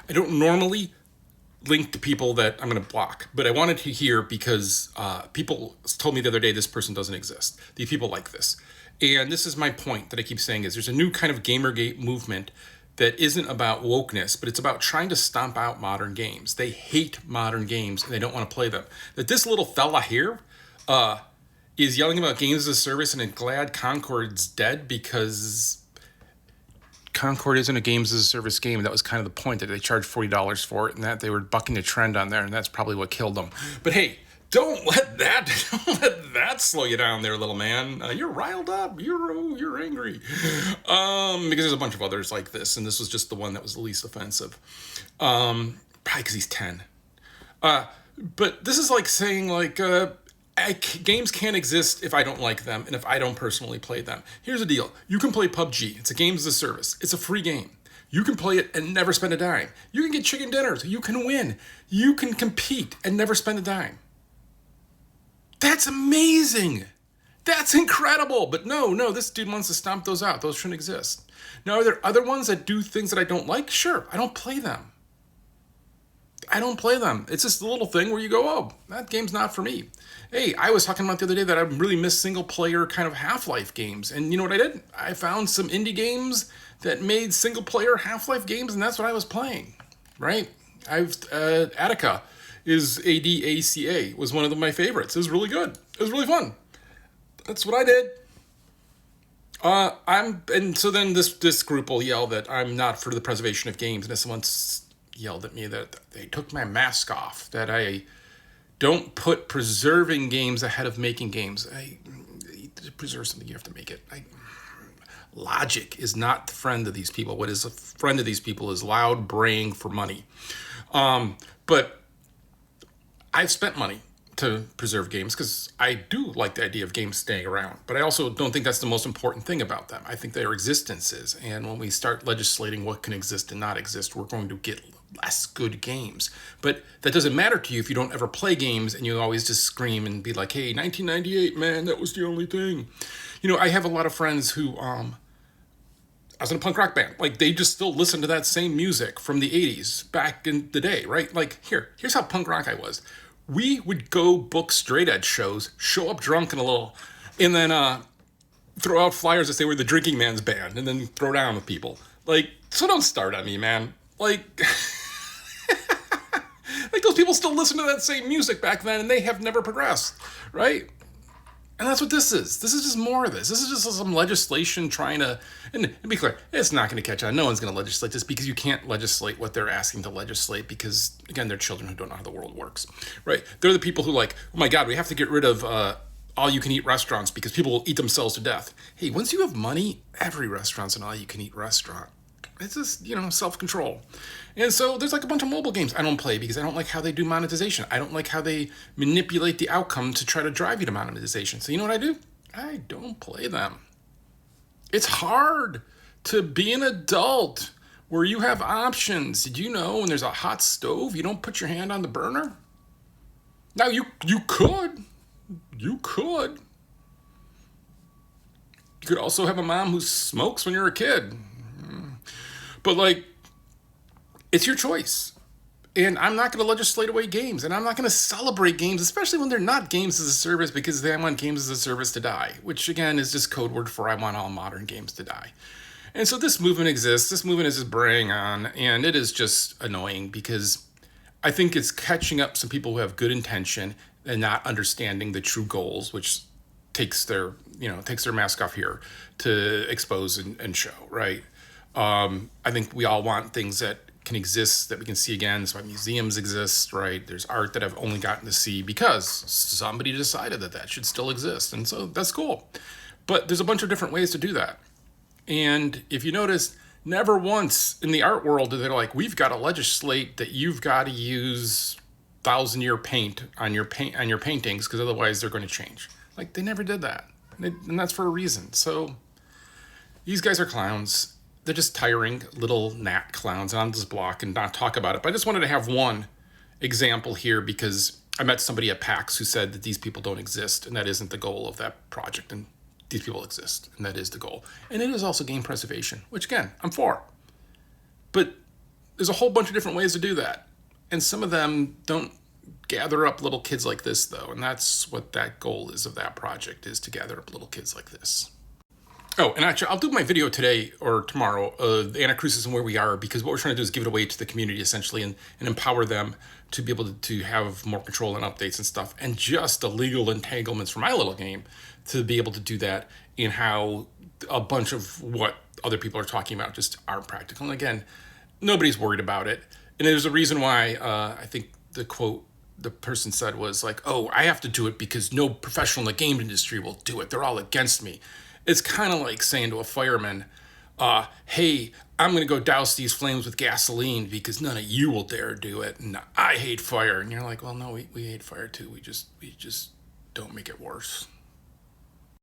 I don't normally link to people that I'm going to block, but I wanted to hear because people told me the other day this person doesn't exist. These people like this. And this is my point that I keep saying is there's a new kind of gamergate movement that isn't about wokeness, but it's about trying to stomp out modern games. They hate modern games and they don't want to play them. That this little fella here is yelling about games as a service and is glad Concord's dead because Concord isn't a games as a service game. That was kind of the point, that they charged $40 for it and that they were bucking the trend on there, and that's probably what killed them. But hey, don't let that slow you down there, little man. You're riled up. You're angry. Because there's a bunch of others like this, and this was just the one that was the least offensive. Probably because he's 10. But this is like saying games can't exist if I don't like them and if I don't personally play them. Here's the deal. You can play PUBG. It's a games as a service. It's a free game. You can play it and never spend a dime. You can get chicken dinners. You can win. You can compete and never spend a dime. That's amazing. That's incredible. But no, this dude wants to stomp those out. Those shouldn't exist. Now, are there other ones that do things that I don't like? Sure. I don't play them. It's just a little thing where you go, oh, that game's not for me. Hey, I was talking about the other day that I really miss single player kind of Half-Life games. And you know what I did? I found some indie games that made single player Half-Life games, and that's what I was playing, right? Attica is ADACA, was one of my favorites. It was really good. It was really fun. That's what I did. And so then this group will yell that I'm not for the preservation of games, and if someone's yelled at me that they took my mask off, that I don't put preserving games ahead of making games. To preserve something, you have to make it. Logic is not the friend of these people. What is a friend of these people is loud braying for money. But I've spent money to preserve games because I do like the idea of games staying around. But I also don't think that's the most important thing about them. I think their existence is. And when we start legislating what can exist and not exist, we're going to get less good games. But that doesn't matter to you if you don't ever play games and you always just scream and be like, hey, 1998, man, that was the only thing. You know, I have a lot of friends who, I was in a punk rock band. Like, they just still listen to that same music from the 80s back in the day, right? Like, here's how punk rock I was. We would go book straight edge shows, show up drunk and then throw out flyers that say we're the drinking man's band, and then throw down with people. Like, so don't start on me, man. Like, like those people still listen to that same music back then, and they have never progressed, right? And that's what this is. This is just more of this. This is just some legislation trying to, and be clear, it's not going to catch on. No one's going to legislate this because you can't legislate what they're asking to legislate because, again, they're children who don't know how the world works, right? They're the people who like, oh my God, we have to get rid of all-you-can-eat restaurants because people will eat themselves to death. Hey, once you have money, every restaurant's an all-you-can-eat restaurant. It's just, self-control. And so there's like a bunch of mobile games I don't play because I don't like how they do monetization. I don't like how they manipulate the outcome to try to drive you to monetization. So you know what I do? I don't play them. It's hard to be an adult where you have options. Did you know when there's a hot stove, you don't put your hand on the burner? Now you could. You could. You could also have a mom who smokes when you're a kid. But, like, it's your choice. And I'm not going to legislate away games. And I'm not going to celebrate games, especially when they're not games as a service, because they want games as a service to die, which, again, is just code word for I want all modern games to die. And so this movement exists. This movement is just braying on. And it is just annoying because I think it's catching up some people who have good intention and not understanding the true goals, which takes their mask off here to expose and show, right? I think we all want things that can exist, that we can see again. That's why museums exist, right? There's art that I've only gotten to see because somebody decided that should still exist. And so that's cool. But there's a bunch of different ways to do that. And if you notice, never once in the art world are they like, we've got to legislate that you've got to use 1,000-year paint on your paintings because otherwise they're going to change. Like, they never did that. And that's for a reason. So these guys are clowns. They're just tiring little gnat clowns on this block and not talk about it. But I just wanted to have one example here because I met somebody at PAX who said that these people don't exist and that isn't the goal of that project. And these people exist and that is the goal. And it is also game preservation, which again, I'm for. But There's a whole bunch of different ways to do that. And some of them don't gather up little kids like this, though. And that's what that goal is of that project, is to gather up little kids like this. Oh, and actually, I'll do my video today or tomorrow, the Anacrusis and where we are, because what we're trying to do is give it away to the community, essentially, and empower them to be able to have more control and updates and stuff, and just the legal entanglements for my little game to be able to do that, in how a bunch of what other people are talking about just aren't practical. And again, nobody's worried about it. And there's a reason why. I think the quote the person said was like, "Oh, I have to do it because no professional in the game industry will do it. They're all against me." It's kind of like saying to a fireman, "Hey, I'm going to go douse these flames with gasoline because none of you will dare do it, and I hate fire." And you're like, "Well, no, we hate fire too. We just don't make it worse."